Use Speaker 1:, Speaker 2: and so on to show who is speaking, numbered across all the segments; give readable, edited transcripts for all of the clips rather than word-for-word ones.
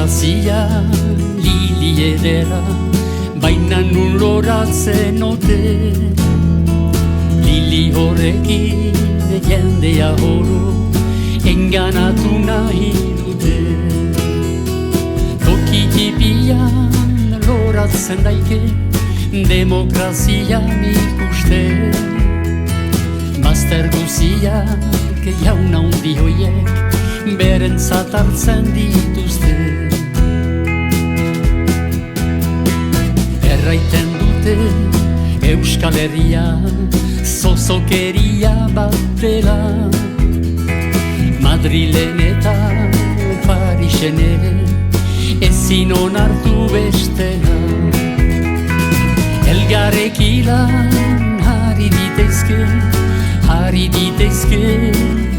Speaker 1: Demokrazia lili edera, baina nun loratzen ote. Lili horrekin jendea oro enganatu nahi dute. Toki tipian loratzen daike demokrazian ikuste. Bazter guziak jaun handi hoiek berentzat hartzen dituzte. Erraiten dute Euskal Herria zozokeria bat dela. Madrilen eta Parisen ere ezin onartu bestela. Elgarrekilan hari diteizke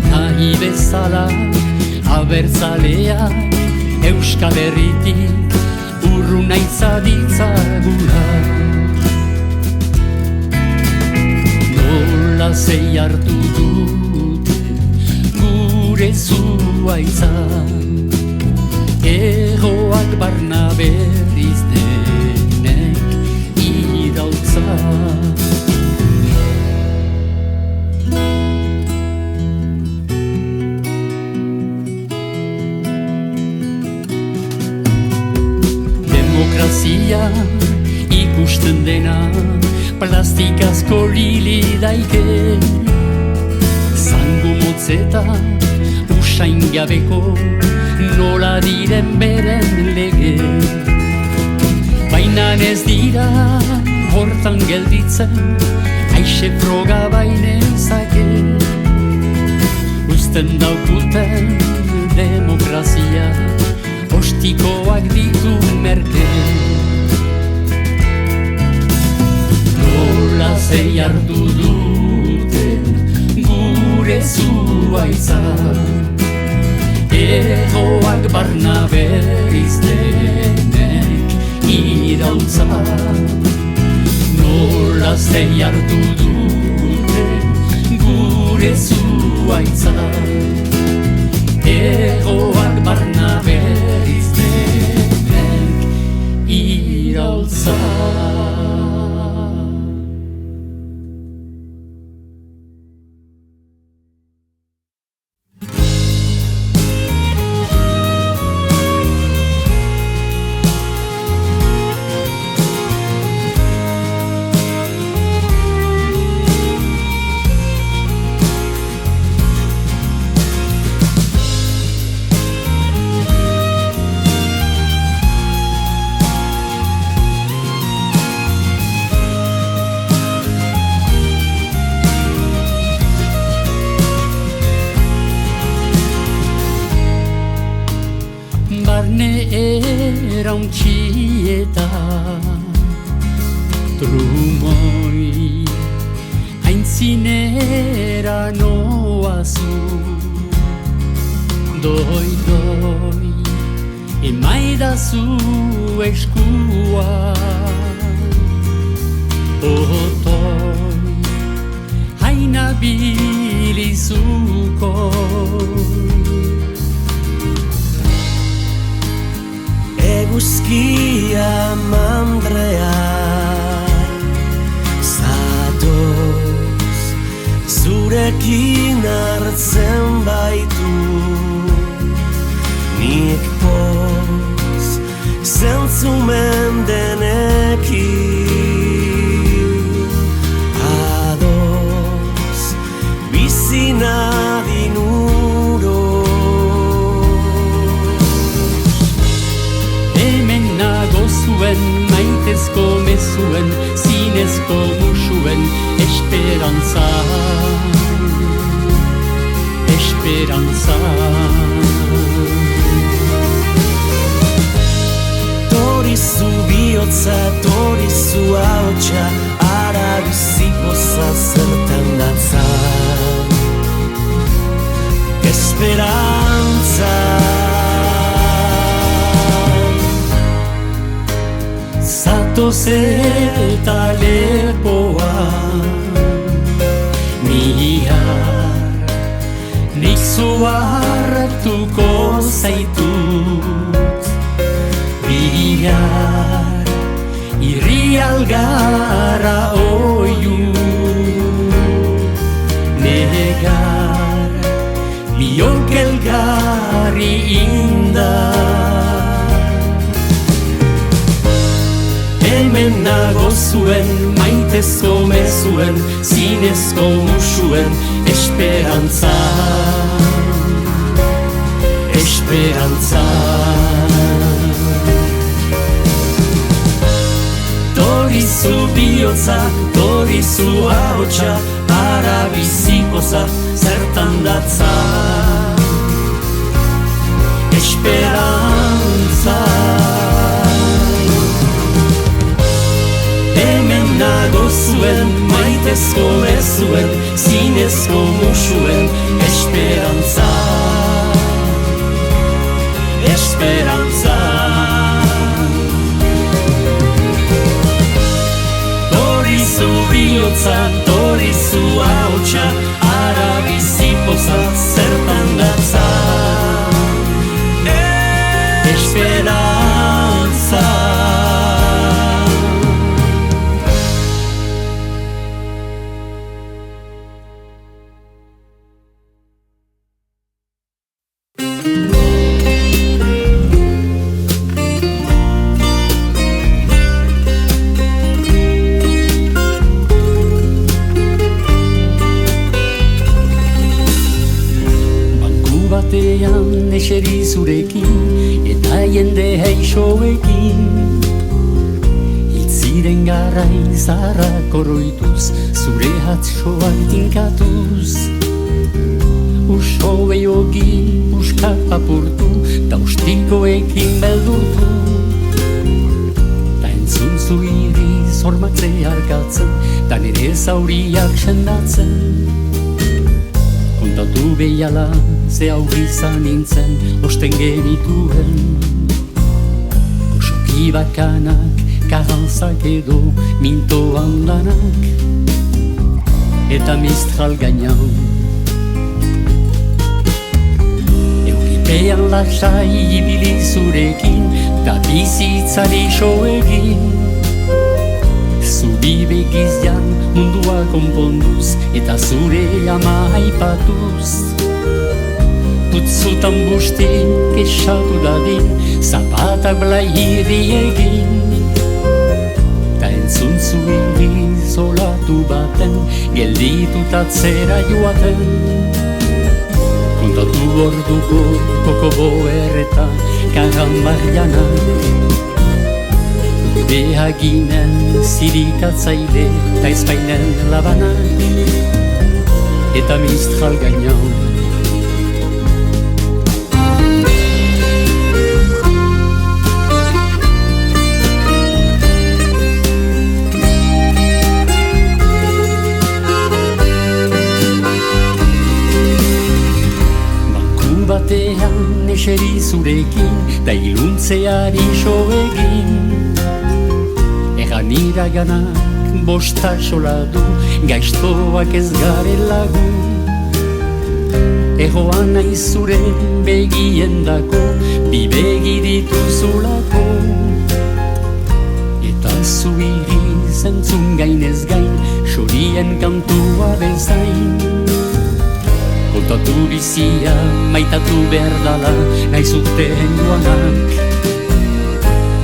Speaker 1: nahi bezala. Abertzaleak Euskal Herritik urrun aitzaditzagula. Nola zei hartu dute gure zuaitza, egoak barna berriz denek irautza. Demokrazia ikusten dena plastikazko lili daike. Zango motzeta usain gabeko nola diren beren lege. Baina ez dira hortan gelditzen, aixe froga bainezake. Uzten daukuten demokrazia ostikoak ditu merke. Nola zei hartu dute gure zuaitza, egoak barna berriz denek irautza. Nola zei hartu dute gure zuaitza, egoak barna berriz denek irautza. Erauntxieta trumoi aintzinera noazu. Doi, emaidazu eskua. Otoi, haina bilizuko.
Speaker 2: Eguzkia mandrea zatoz, zurekin hartzen baitu. Nik poz zentzumen denekin adoz bizina dinuro.
Speaker 1: Maitezko mezuen, zinezko musuen esperantza. Esperantza.
Speaker 2: Torizu bihotza, torizu ahotsa, ara bizipoza zertan datza. Esperantza.
Speaker 1: Zatoz eta lepoan nihar, nik zuhartuko zaitut. algara oiu negar biok elgarri indar hemen nago zuen maitezko mezuen zinezko musuen esperantza esperantza Dorizu bihotza, dorizu ahotsa, ara bizikoza, zertan datza esperantza Hemen nago zuen, maitezko mezuen, zinezko musuen esperantza esperantza Dorizu bihotza, dorizu ahotsa, ara bizipoza, zertan datza esperantza Eseri zurekin eta jende heixoekin Itziren garai zaharrak oroituz zure hatzoak tinkatuz Uso behiogi puskak apurtu ta ustikoekin beldurtu Ta entzun zuiri zormatze harkatzen ta nire zauriak sendatzen Kontatu behiala ze aurrizan nintzen osten genituen Goxoki bakanak, karantzak edo mintoan lanak Eta mistral gainan Eukipean lasai ibili zurekin Ta bizitzari soegin Zubi begizjan mundua konponduz Eta zure ama aipatuz Putzutan bustin, kexatu dadin, zapatak blairi egin Ta entzun zuiri zolatu baten, gelditut atzera joaten Kontatu orduko kokobo erreta, karambarrianak Behaginen zirikatzaile, ta ezpainen labanak Eta mistral gainan Batean eseri zurekin, da iluntzeari soegin Egan iraganak bosta soladu, gaiztoak ez gare lagu Egoan nahi zure begien dako, bi begi dituzulako Eta zuiri zentzun gainez gain, xorien kantua bezain Kontatu bizia, maitatu behar dala, nahi zuten joanak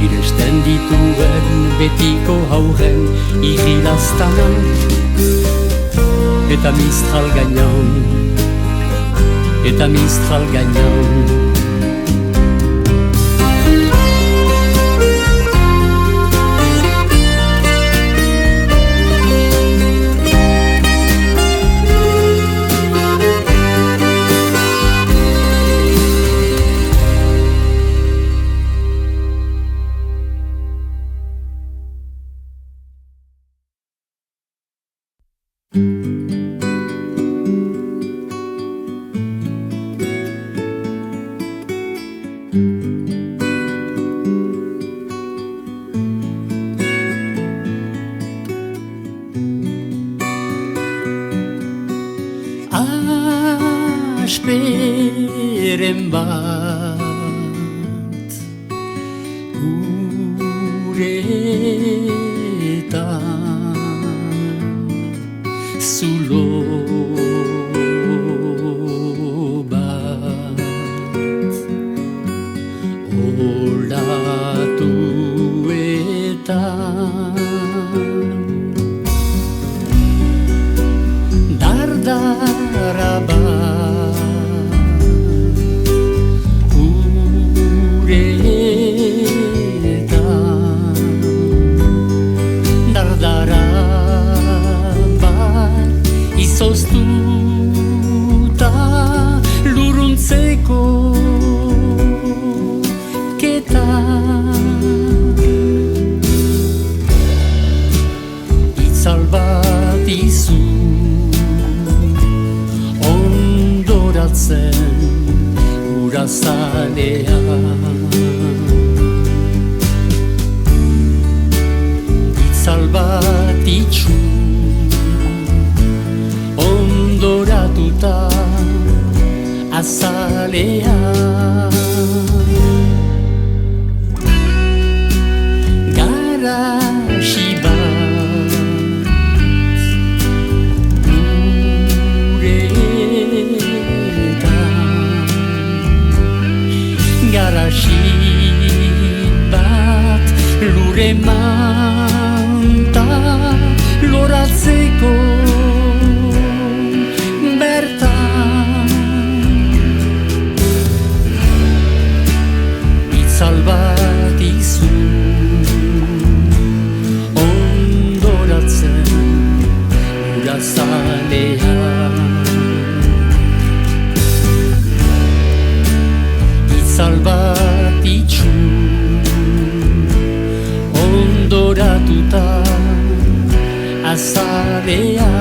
Speaker 1: Iresten dituen betiko hauren igilaztanak Eta mistral gainan, eta mistral gainan Asperen bat zulo bat. Olatuetan dardara bat uretan, dardara bat izoztuta luruntzeko itzal bat izu ondoratzen urazalea. Itzal bat itxu ondoratuta azalea. Garaxi bat uretan, garaxi bat lure manta loratzeko bertan. Itzal bat izu urazalea. Itzal bat itxu ondoratuta azalea.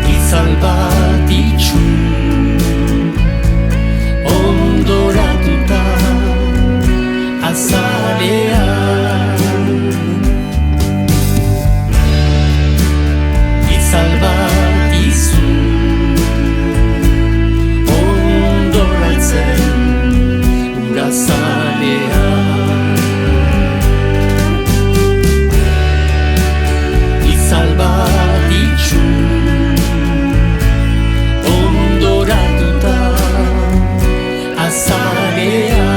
Speaker 1: Itzal bat itxu ondoratuta azalea. Itzal bat izu ondoratzen urazalea. Itzal bat itxu ondoratuta azalea.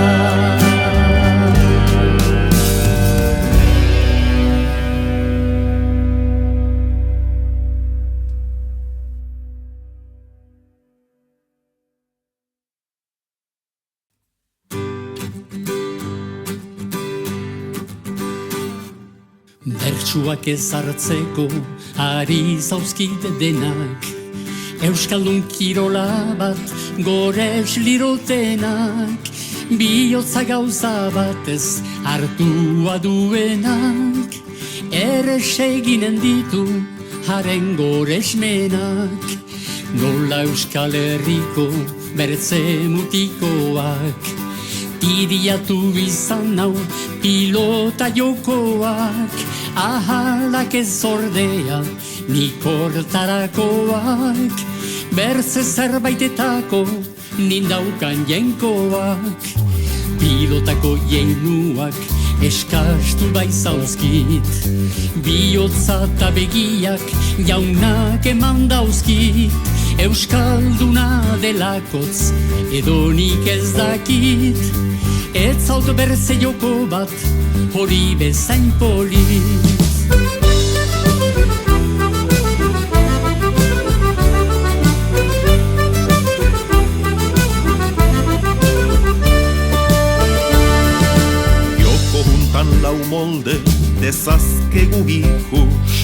Speaker 1: Bertsuak ezartzeko ari zauzkit denak, euskaldun kirola bat gores lirotenak, bihotza gauza batez hartua duenak, erreseginen ditu haren goresmenak, nola Euskal Herriko bertze mutikoak, tidiatu izan nau pilota jokoak, ahalak ez ordea nik hortarakoak, bertze zerbaitetako nindaukan jenkoak, pilotako jeinuak eskastu baizauzkit, bihotza eta begiak jaunak eman dauzkit, euskalduna delakotz edonik ez dakit, ez zaut berze joko bat hori bezain polit.
Speaker 3: Lau molde dezazkegu ikus,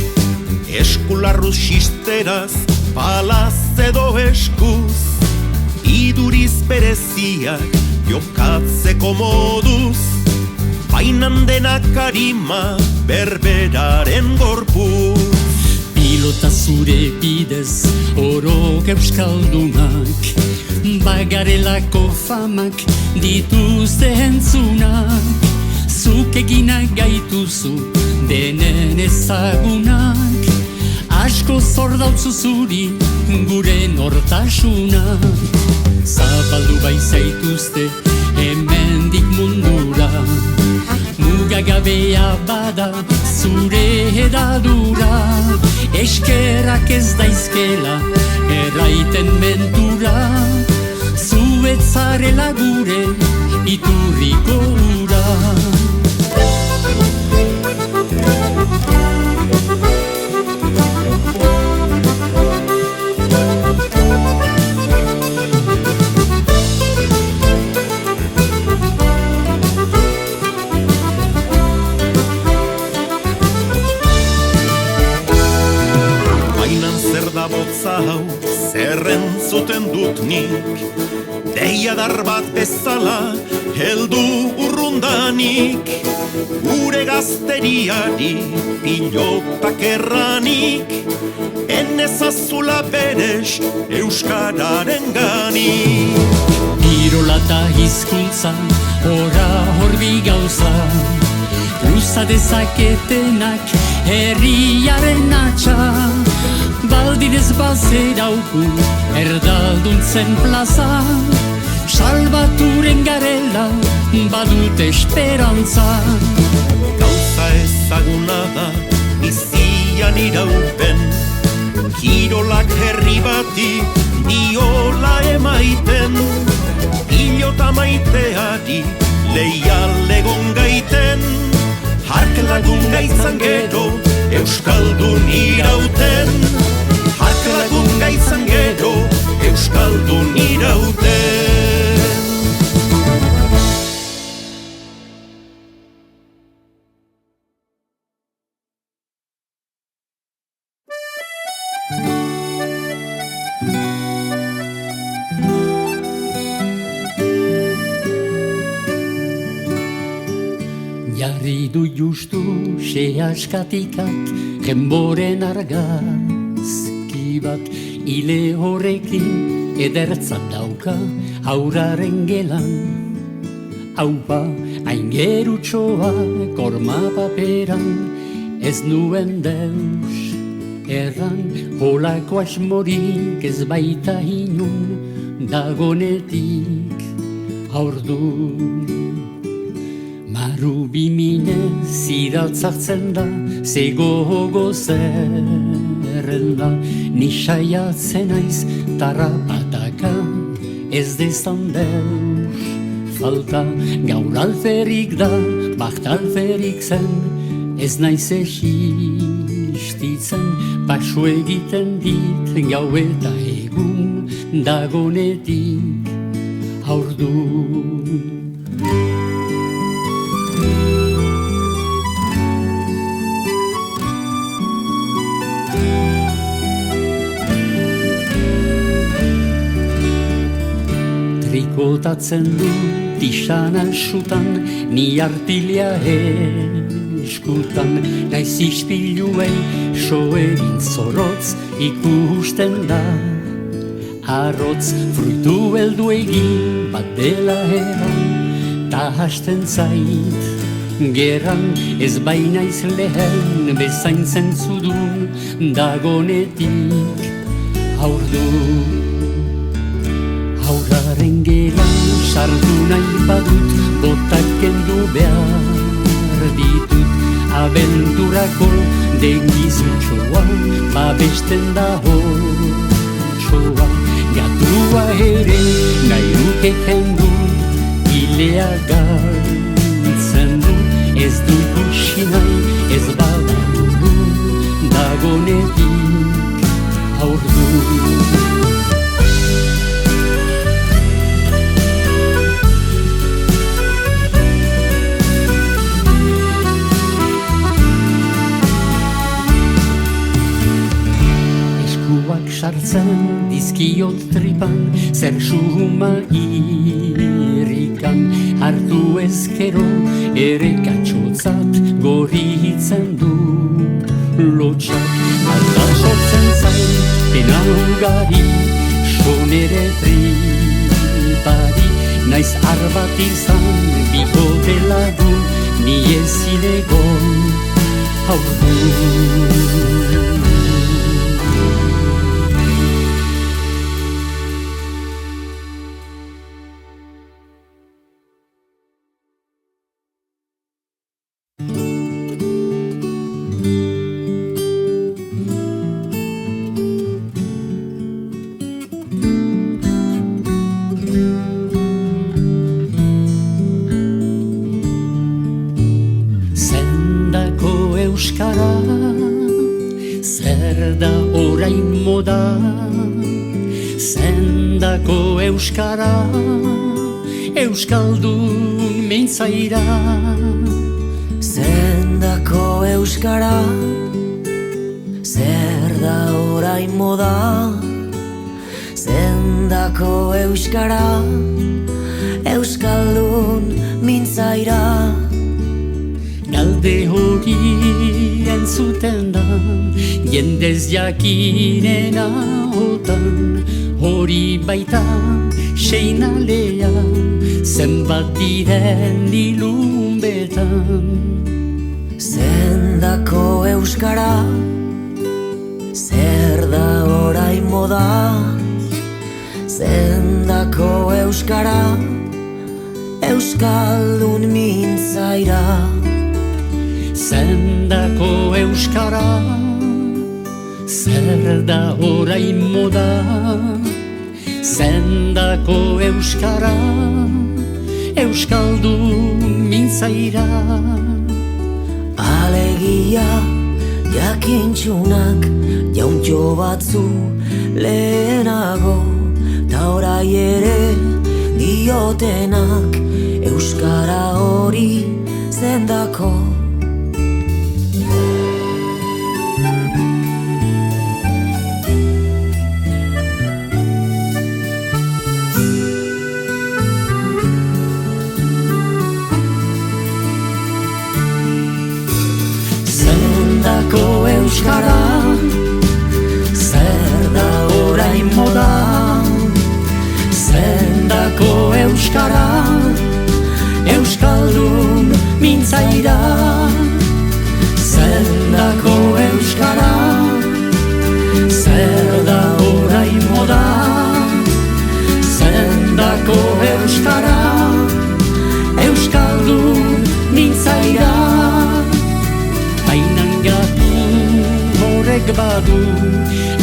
Speaker 2: Eskularruz xisteraz, palaz edo eskuz, iduriz bereziak jokatzeko moduz, bainan denak arima berberaren gorpuz.
Speaker 1: Pilota zure bidez orok euskaldunak, bagarelako famak dituzte entzunak, zuk eginak gaituzu denen ezagunak, asko zordautzu zuri gure nortasunak. Zapaldu baizaituzte hemendik mundura, mugagabea bada zure edadura, eskerrak ez daizkela erraiten mentura, zuetzarela gure iturriko ura.
Speaker 2: Hau, zerren zuten dut nik, deiadar bat bezala heldu urrundanik, gure gazteriari pilotak erranik, enezazula beres euskararen ganik.
Speaker 1: Kirola eta hizkuntza, ora horbi gauza, usa dezaketenak herriaren atxa, baldinez bazerauku erdalduntzen plaza, salbaturen garela badut esperantza.
Speaker 2: Gauza ezaguna da bizian irauten, kirolak herri bati diola emaiten, pilota maiteari leial egon gaiten, hark lagun gaitzan gero euskaldun irauten, hark lagun gaitzan gero euskaldun irauten.
Speaker 1: Jarri du justu xe askatikak jenboren argazki bat, ile horrekin edertzat dauka hauraren gelan. Haupa, hain gerutxoa korma paperan, ez nuen deus erran, holako asmorik ez baita inun dagonetik haurdun. Maru biminez iratzartzen da, zegogo zerren da, ni saiatzen aiz tarrapataka, ez dezan deus falta. Gaur alferik da, baht alferik zen, ez naiz esistitzen, pasu egiten dit gau eta egun dagonetik haurdun. Trikotatzen du tixana sutan, ni artilia eskutan, naiz ispiluei so egin zorotz ikusten da. Arrotz fruitu heldu egin bat dela eran, ta hasten zait geran, ez bainaiz lehen bezaintzen zudun dagonetik haurdun. Haurraren gelan sartu nahi badut, botak kendu behar ditut, abenturako dengizutxoa babesten da hotxoa. Gatua ere nahi duke kendu, ilea galtzen du, ez du ikusi nahi ez badadugu dagonetik haurdun. sartzen dizkiot tripan, zer suma irrikan, hartu ezkero ere katxotzat gorritzen du lotxak. Alta sortzen zain, pena ugari, sonere tripari, naiz arbat izan, bikote lagun, ni ezinegon haurdu. Euskara, zer da orain moda, zendako euskara, euskaldun mintzaira.
Speaker 3: Zendako euskara, zer da orain moda, zendako euskara, euskaldun mintzaira.
Speaker 1: Galde hori entzuten da, jendez jakinena otan, hori baita seinalea, zenbat diren ilunbetan.
Speaker 3: Zendako euskara, zer da orain moda, zendako euskara, euskaldun mintzaira.
Speaker 1: Zendako euskara, zer da orain moda, zendako euskara, euskaldun mintzaira.
Speaker 3: Alegia jakintxunak jauntxo batzu lehenago, ta orai ere diotenak euskara hori zendako.
Speaker 1: Zendako euskara, zer da orain moda, zendako euskara, euskaldun mintzaira. Zendako euskara, zer da orain moda, zendako euskara, euskaldun mintzaira. Bainan gatu horrek badu,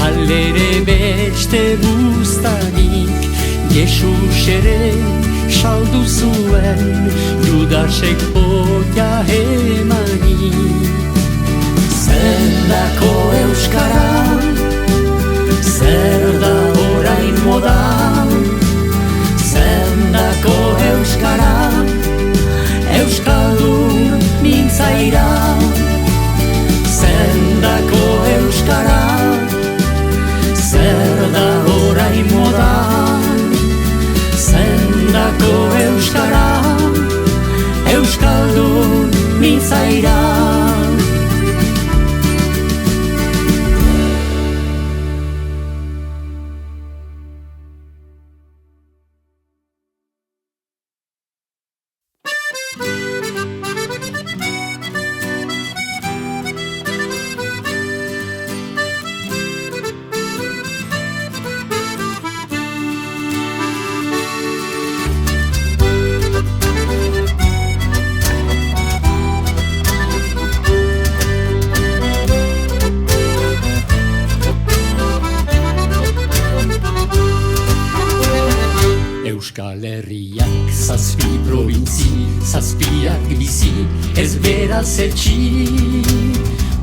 Speaker 1: aldere beste buztanik, Jesus ere saldu zuen, Judasek poia emanik. Zendako euskara, zer da orain moda, zendako euskara, euskaldun mintzaira. Zendako euskara, zer da orain moda, zendako euskara, euskaldun mintzaira. Euskal Herriak zazpi probintzi, zazpiak bizi, ez beraz etxi,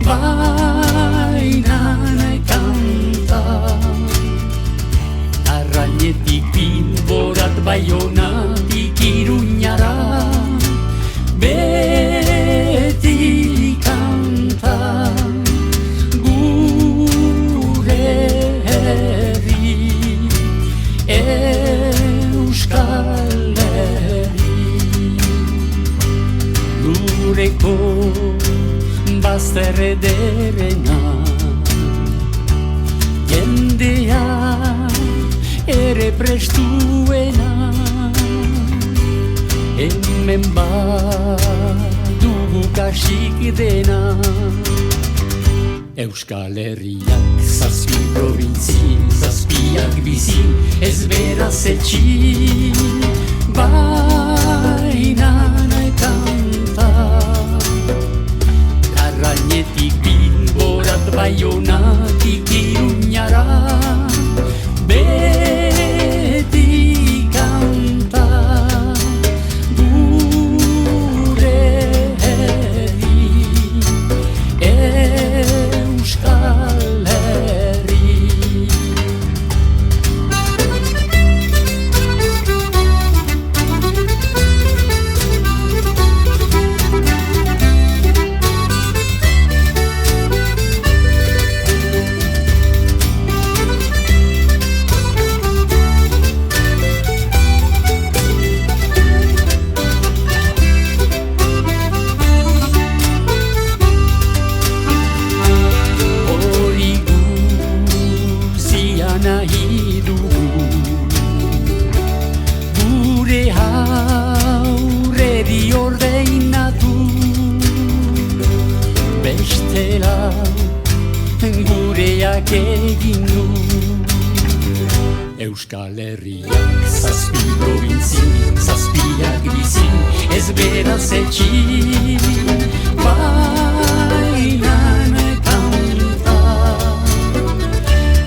Speaker 1: baina nahi kanta. Arrainetik Bilborat Baionatik Iruñara, beti kanta, gure gure prestuena. Hemen badugu kasik dena. Euskal Herriak zazpi probintzi, zazpiak bizi, ez beraz etxi. Baina nahi kanta, Larrainetik Bilborat Baionatik Iruñara, beti kanta, gure herri, Euskal Herri. Egin du Euskal Herriak zazpi probintzi, zazpiak bizi, ez beraz etxi. Baina kanta,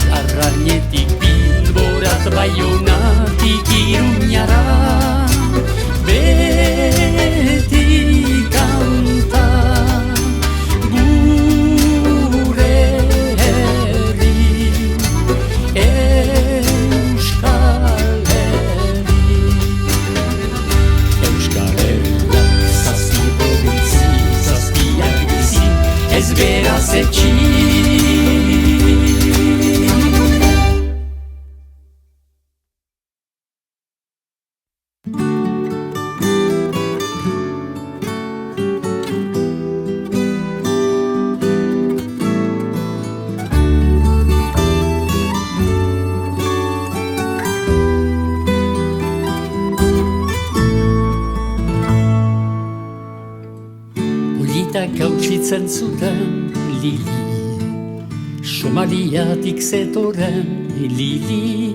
Speaker 1: Larrainetik Bilborat Baionatik Iruñara, beti kanta, beraz etxi. Kautsitzen zuten Lili, Somaliatik zetoren Lili,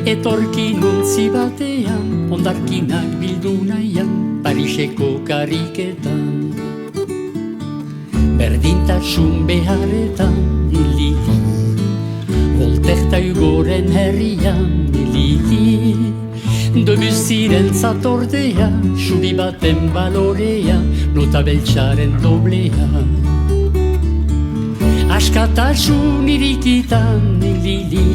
Speaker 1: etorkin ontzi batean, ondarkinak bildu nahian, Pariseko kariketan. Berdintasun beharretan Lili, Voltaire ta Hugoren herrian Lili, Debussyren zatordea, suri baten balorea, nota beltxaren doblea. Askatasun irikitan Lili,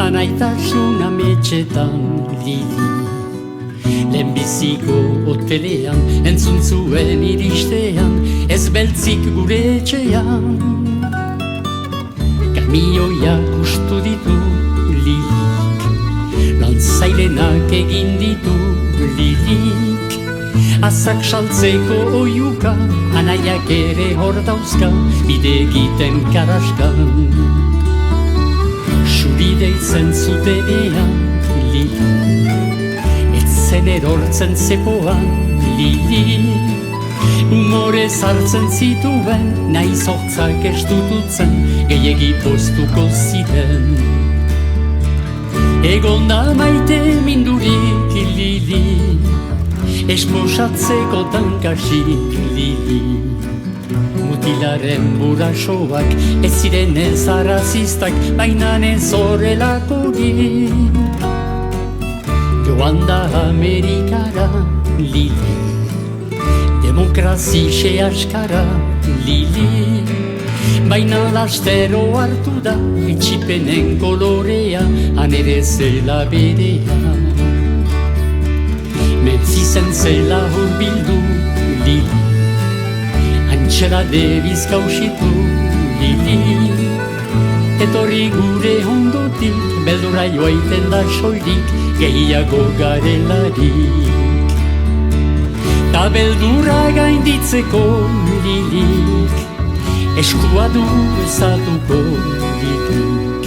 Speaker 1: anaitasun ametxetan Lili. Lehenbiziko hotelean, entzun zuen iristean, ez beltzik gure etxean. Kamioiak ustu ditu Lilik, lantzailenak egin ditu Lilik. Azak saltzeko oiuka, anaiak ere hor dauzka, bide egiten karaskan. Suri deitzen zutenean Lilik, etzen erortzen zepoan Lilik. Humore sartzen zituen, nahi zortzak estututzen, gehiegi poztuko ziren. Egon da maite mindurik Lili, esposatzeko tankasik Lili. Mutilaren burasoak ez ziren ez arrazistak, baina ez horrelakorik. Joan da Amerikara Lili, demokrazixe askara Lili. Baina lastero hartu da, etxipenen kolorea, anere zela berea. Mentzizen zela hurbildu Lili, antxera debiz kausitu Lili. Etorri gure ondotik, beldurra joaiten da soilik, gehiago garelarik. Ta beldurra gainditzeko Lilik, eskua du ezatuko dituk.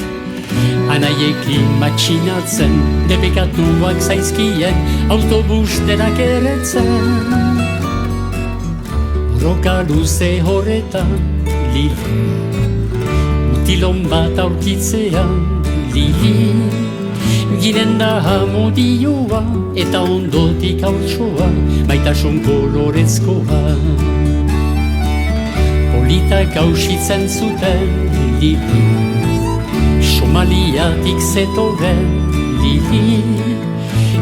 Speaker 1: Anaiekin matxinatzen, debekatuak zaizkien, autobus denak erretzen. Borroka luze horretan, Lili, mutilon bat aurkitzean, Lili, ginen da hamodioa, eta ondotik haurtsoa, maitasun kolorezkoa. Politak hausitzen zuten, Lili, Somaliatik zetoren, Lili,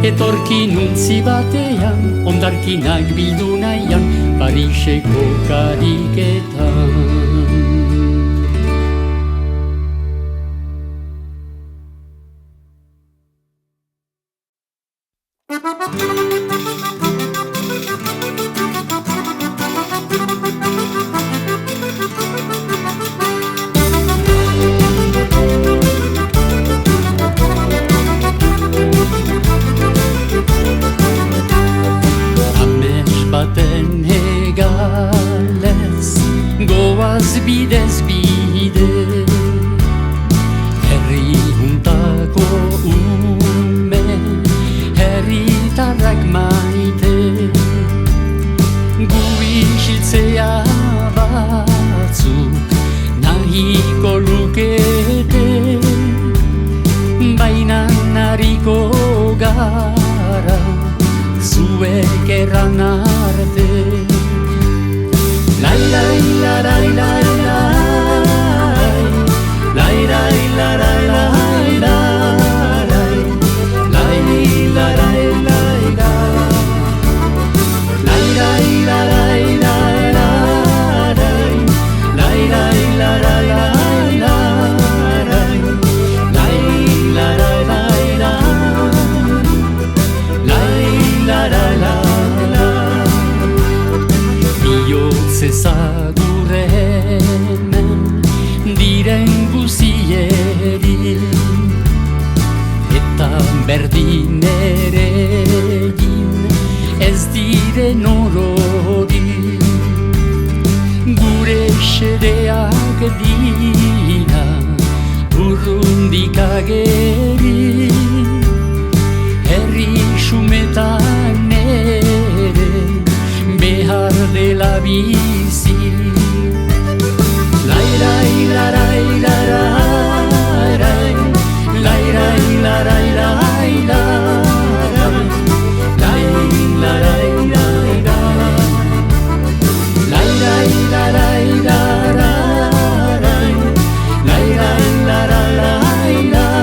Speaker 1: etorkin untzi batean, ondarkinak bildu nahian, Pariseko kariketan. Goaz bidez bide, herri juntako ume, herritarrak maite, gu isiltzea batzuk nahiko lukete, baina nariko gara zuek erran arte. Lai lai la lai lai lai, lai lai la lai lai lai, lai la lai lai lai, lai lai la lai lai lai, lai lai la lai lai lai, lai la lai lai lai, lai la lai lai. Ezagur hemen diren guzieri, eta berdin ere egin ez diren orori, gure xedeak dira urrundik ageri, herri xumetan ere behar dela bizi. Lai lai la lai la lai, lai lai la lai lai lai, lai la lai lai lai, lai lai la lai lai, lai lai la lai lai,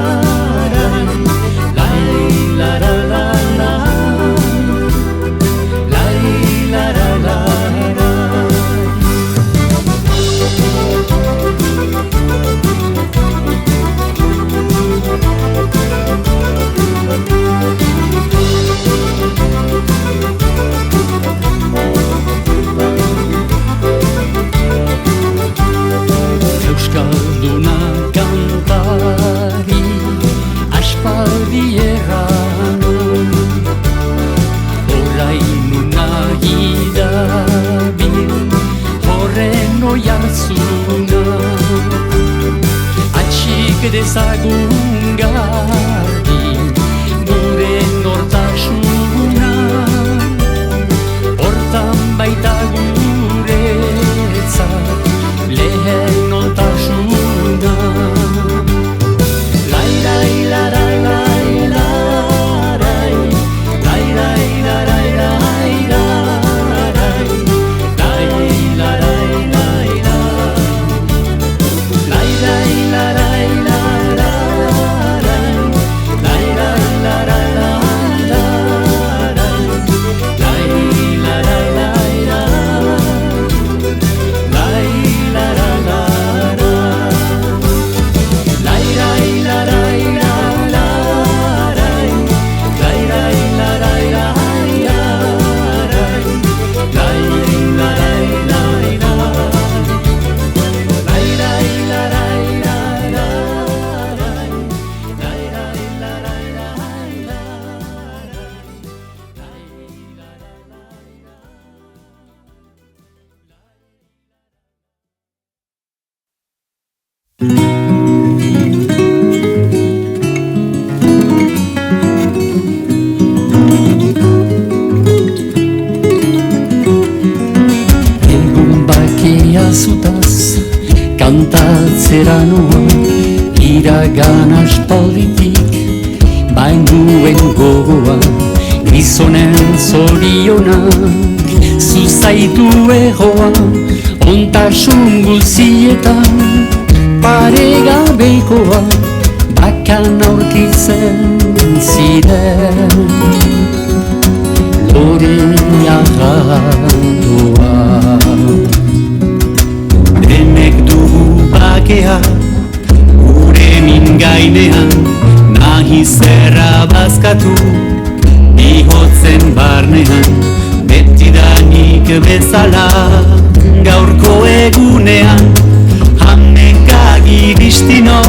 Speaker 1: lai la lai Euskalduna kantari aspaldi errano, orainu nahi dabil horren oihartzuna, atxik dezagun garbi gure nortasuna, hortan baita guretzat lehen nortasuna. Lai lai la lai lai lai, lai lai la lai lai lai, lai la lai lai lai, lai lai la lai lai lai, iragan aspalditik bain duen gogoa gizonen zorionak zuzaitu egoa ontasun guzietan paregabekoa bakan aurkitzen ziren lorea gadoa denek dugu bakea gure min gainean nahi zerra bazkatu bihotzen barnean betidanik bezala gaurko egunean hamekagi distino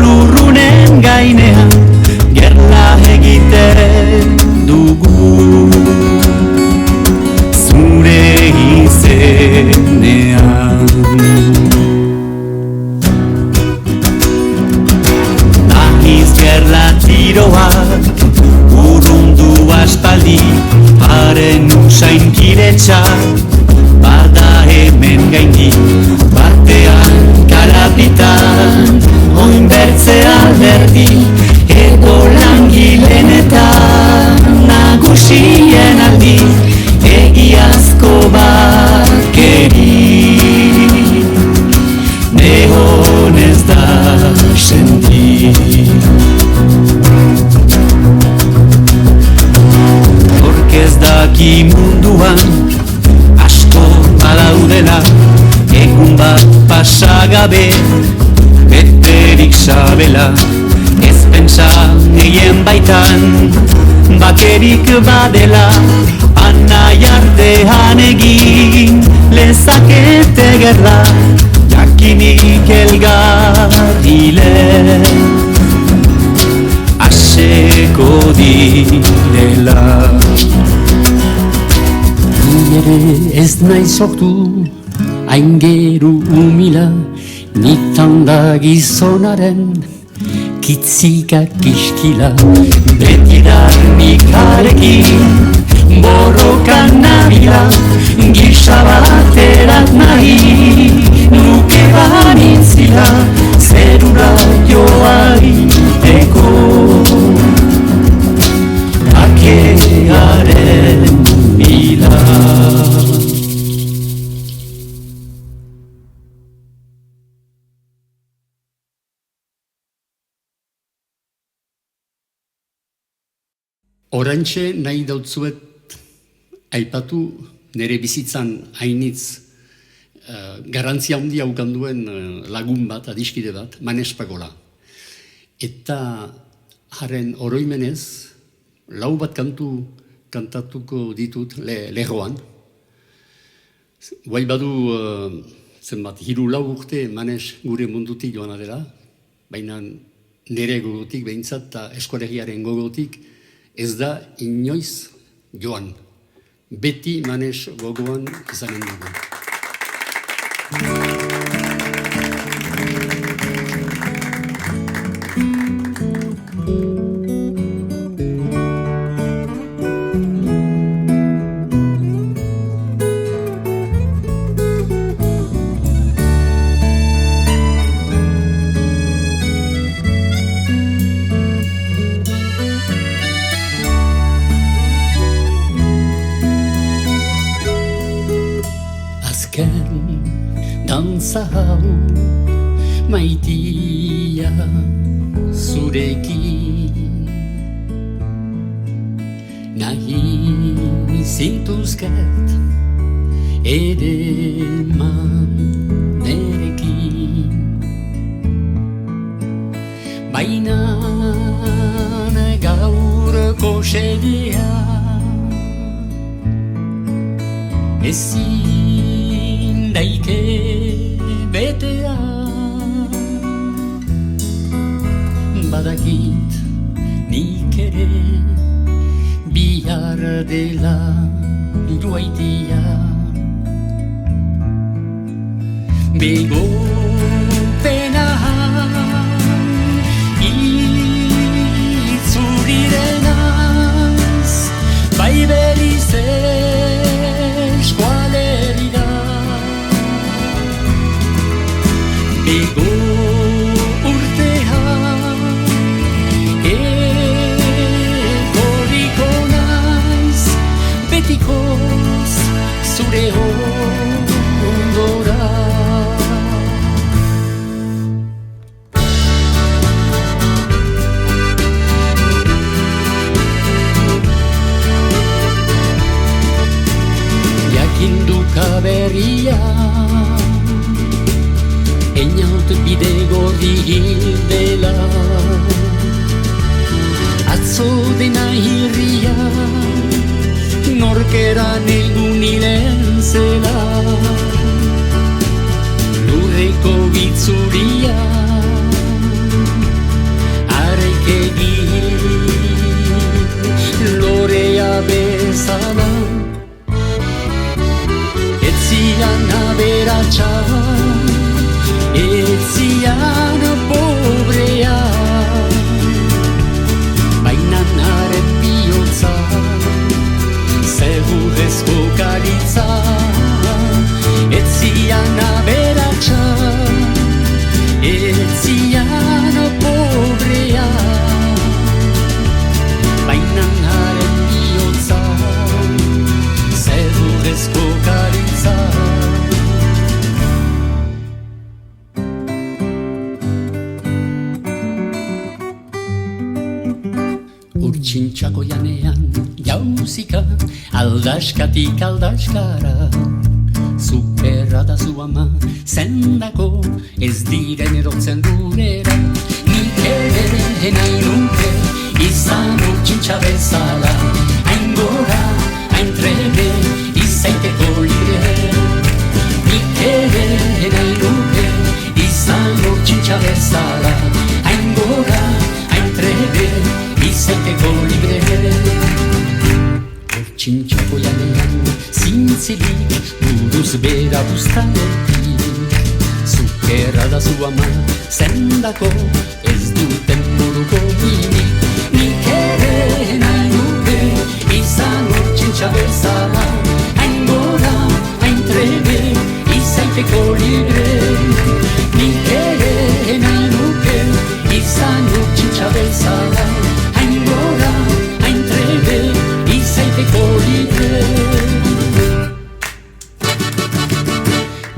Speaker 1: lurrunen gainean gerla egiten dugu zure izenean nahiz gerla tiroak urrundu aspaldi haren usainkiretsa bada hemen gaindi batean kalapitan oin bertze alderdi edo langileen eta nagusien aldi egiazko bakeri neon ez da senti ez daki munduan asko badaudela egun bat pasagabe beterik sabela ez pentsa egien baitan bakerik badela anai artean egin lezakete gerra jakinik elgarrile aseko direla ere ez nahi sortu aingeru humila nitan da gizonaren kitzikak iskila betidan nikarekin borrokan nabila gisa baterat nahi nuke banintzila zerura joari eko bakearen bila Orantxe nahi dautzuet aipatu nire bizitzan hainitz garrantzia handia ukan duen lagun bat, adiskide bat, Manes Pagola. Eta haren oroimenez, lau bat kantu kantatuko ditut lehoan. Guai badu zenbat, 3-4 urte Manes gure mundutik joan dela, baina nire gogotik behintzat eta eskolegiaren gogotik ez da inoiz joan. Beti Manes gogoan izanen dugu. Dantza hau maitia zurekin nahi zintuzket ere nerekin baina gaurko xedea ezin daike betea badakit nik ere bihar dela joaitia bego pena itzurirenaz bai beriz eskualerira bego urtea hildela. Atzo dena hirria, norkeran egun hilen zela. Lurreko bitzuria, arekegi, lorea bezala. Etzian aberatsa, etzian pobrea, baina haren bihotza, segurezko garitza. Etzian aberatsa, etzian pobrea, baina haren bihotza, segurezko garitza. Urtsintxako janean jauzika, aldaskatik aldaskara. Zuperra da zu ama, zendako ez diren erotzen gurera. Nik ere nahi nuke, izan urtsintxa bezala. Hain gora, hain trebe, izaiteko libre. Nik ere nahi nuke, izan urtsintxa bezala. Hain gora, hain trebe, izaiteko libre. Urtsintxako janean zintzilik, buruz bera buztanetik. Zukerra da zu ama, zendako ez duten moduko minik. Nik ere nahi nuke, izan urtsintxa bezala. Hain gora, hain trebe, izaiteko libre. Nik ere nahi nuke, izan urtsintxa bezala. Hain gora, hain trebe, izaiteko libre.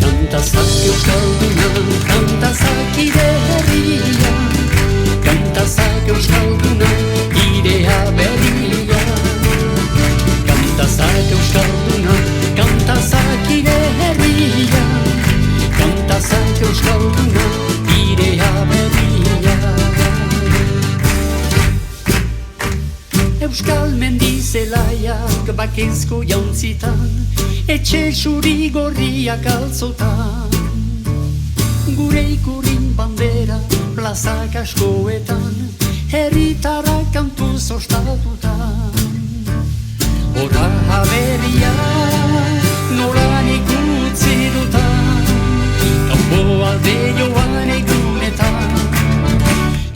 Speaker 1: Kantazak euskalduna, kantazak ire herria. Kantazak euskalduna, irea berria. Kantazak euskalduna, kantazak ire herria. Kantazak euskalduna, irea berria. Euskal mendizelaiak bakezko jauntzitan, etxe suri gorriak altzotan. Gure ikurin bandera plazak askoetan, herritarrak kantuz ostatutan. Hora haberria noran ikutzi dutan, kanpo alde joan egunetan.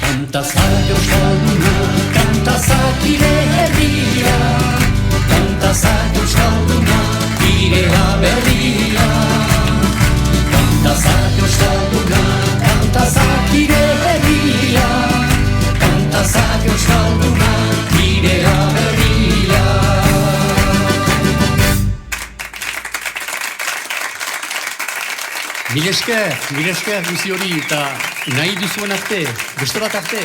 Speaker 1: Kantazak euskalduna, kantazak ire herria. Kantazak euskalduna, irea berria. Kantazak euskalduna, kantazak ire herria. Kantazak euskalduna, irea berria. Mil esker guzi hori eta nahi duzuen arte, beste bat arte.